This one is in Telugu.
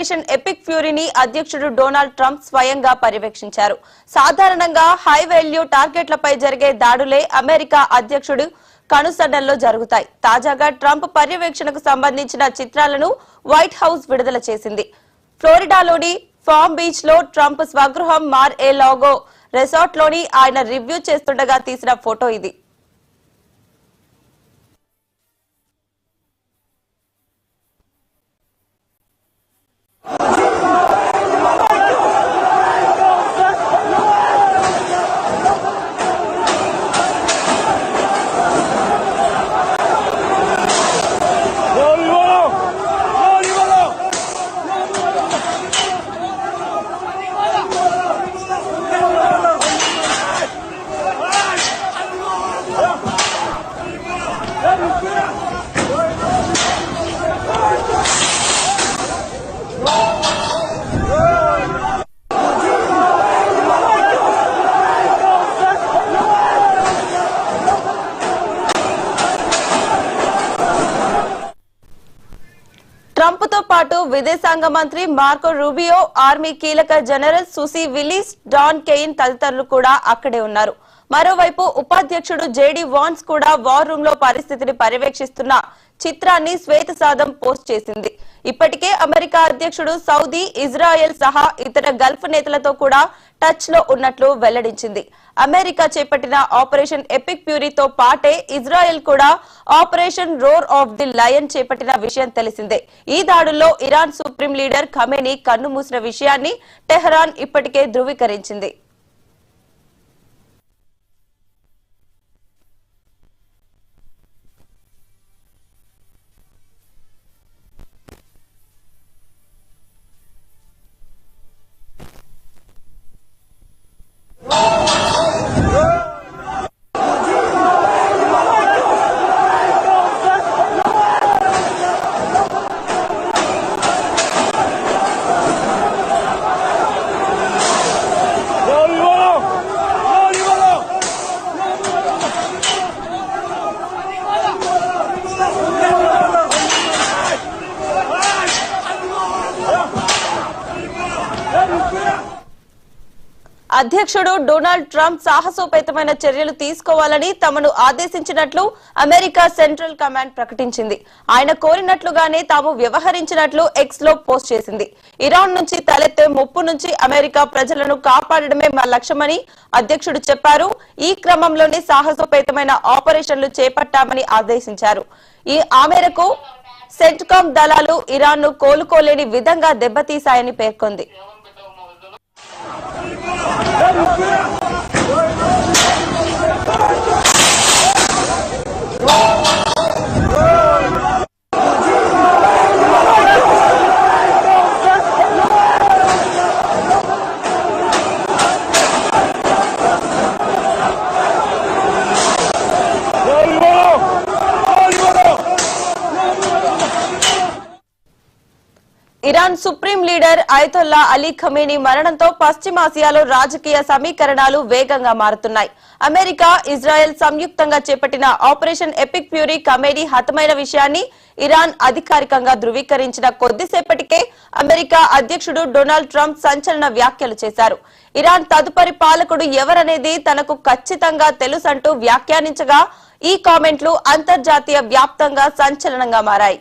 ఎపిక్ ఫ్యూరీని అధ్యక్షుడు డొనాల్డ్ ట్రంప్ స్వయంగా పర్యవేక్షించారు. సాధారణంగా హై వాల్యూ టార్గెట్లపై జరిగే దాడులే అమెరికా అధ్యక్షుడు కనుసన్నల్లో జరుగుతాయి. తాజాగా ట్రంప్ పర్యవేక్షణకు సంబంధించిన చిత్రాలను వైట్ హౌస్ విడుదల చేసింది. ఫ్లోరిడాలోని ఫామ్ బీచ్ లో ట్రంప్ స్వగృహం మార్ ఏ లాగో రిసార్ట్ లోని ఆయన రివ్యూ చేస్తుండగా తీసిన ఫోటో ఇది. ట్రంప్ తో పాటు విదేశాంగ మంత్రి మార్కో రూబియో, ఆర్మీ కీలక general Susie Wiles, Dan Caine తదితరులు కూడా అక్కడే ఉన్నారు. మరోవైపు ఉపాధ్యక్షుడు జేడీ వాన్స్ కూడా వార్ రూమ్ లో పరిస్థితిని పర్యవేక్షిస్తున్న చిత్రాన్ని శ్వేతసాదం పోస్ట్ చేసింది. ఇప్పటికే అమెరికా అధ్యక్షుడు సౌదీ, ఇజ్రాయెల్ సహా ఇతర గల్ఫ్ నేతలతో కూడా టచ్ లో ఉన్నట్లు వెల్లడించింది. అమెరికా చేపట్టిన ఆపరేషన్ ఎపిక్ ఫ్యూరీతో పాటే ఇజ్రాయెల్ కూడా operation roar of the lion చేపట్టిన విషయం తెలిసిందే. ఈ దాడుల్లో ఇరాన్ సుప్రీం లీడర్ ఖమేనీ కన్నుమూసిన విషయాన్ని టెహరాన్ ఇప్పటికే ధృవీకరించింది. అధ్యక్షుడు డొనాల్డ్ ట్రంప్ సాహసోపేతమైన చర్యలు తీసుకోవాలని తమను ఆదేశించినట్లు అమెరికా సెంట్రల్ కమాండ్ ప్రకటించింది. ఆయన కోరినట్లుగానే తాము వ్యవహరించినట్లు ఎక్స్ లో పోస్ట్ చేసింది. ఇరాన్ నుంచి తలెత్తే ముప్పు నుంచి అమెరికా ప్రజలను కాపాడడమే మా లక్ష్యమని అధ్యక్షుడు చెప్పారు. ఈ క్రమంలోనే సాహసోపేతమైన ఆపరేషన్లు చేపట్టామని ఆదేశించారు. ఆ మేరకు సెంట్కామ్ దళాలు ఇరాన్ ను కోలుకోలేని విధంగా దెబ్బతీశాయని పేర్కొంది. Iran supreme leader Ayatollah Ali Khamenei మరణంతో పశ్చిమాసియాలో రాజకీయ సమీకరణాలు వేగంగా మారుతున్నాయి. అమెరికా, ఇజ్రాయెల్ సంయుక్తంగా చేపట్టిన ఆపరేషన్ ఎపిక్ ఫ్యూరీ ఖమేనీ హతమైన విషయాన్ని ఇరాన్ అధికారికంగా ధృవీకరించిన కొద్దిసేపటికే అమెరికా అధ్యక్షుడు డొనాల్డ్ ట్రంప్ సంచలన వ్యాఖ్యలు చేశారు. ఇరాన్ తదుపరి పాలకుడు ఎవరనేది తనకు ఖచ్చితంగా తెలుసంటూ వ్యాఖ్యానించగా ఈ కామెంట్లు అంతర్జాతీయ వ్యాప్తంగా సంచలనంగా మారాయి.